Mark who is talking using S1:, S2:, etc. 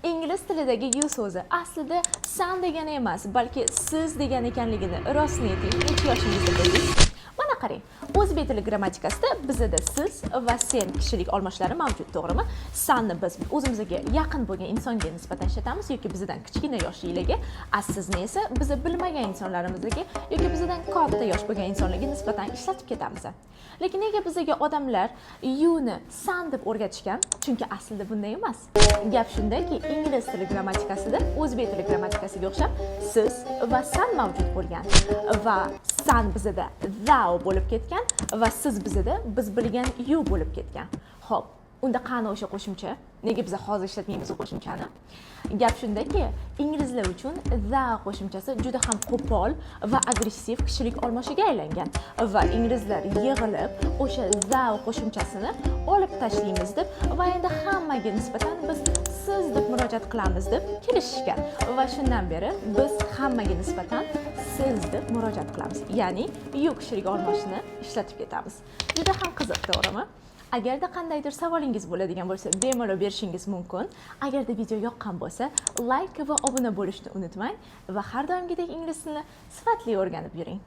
S1: Ingliz tilidagi you so'zi aslida san degani emas, balki siz degan ekanligini rostini ayting, necha yoshingizda bildingiz? Mana qarang, o'zbek tili grammatikasida bizda siz va sen kishilik olmoshlari mavjud, to'g'rimi? Sanni biz o'zimizga yaqin bo'lgan insonga nisbatan ishlatamiz yoki bizdan kichkina yoshlilarga, sizni esa biz bilmagan insonlarimizga yoki bizdan katta yosh bo'lgan insonlarga nisbatan ishlatib ketamiz. Lekin nega bizga odamlar you ni san deb o'rgatishgan? Chunki aslida bunday emas. Gap shundaki, ingliz tili grammatikasida o'zbek tili grammatikasiga o'xshab siz va san mavjud bo'lgan va san bizda thou bo'lib ketgan va siz bizda biz bilgan you bo'lib ketgan. Xo'p, unda qani o'sha qo'shimcha? Nega biz hozir ishlatmaymiz qo'shimchani? Gap shundaki, inglizlar uchun thou qo'shimchasi juda ham qo'pol va agressiv kishilik olmoshiga aylangan va inglizlar yig'ilib o'sha thou qo'shimchasini olib tashlaymiz deb va endi hammaga nisbatan biz siz deb murojaat qilamiz deb kelishishgan va shundan beri biz hammaga nisbatan siz deb murojaat qilamiz. Ya'ni you kishilik olmoshini ishlatib ketamiz. Juda ham qiziq, to'g'rimi? Agarda qandaydir savolingiz bo'ladigan bo'lsa, bemalol berishingiz mumkin. Agarda video yoqqan bo'lsa, like va obuna bo'lishni unutmang va har doimgidek ingliz tilini sifatli o'rganib yuring.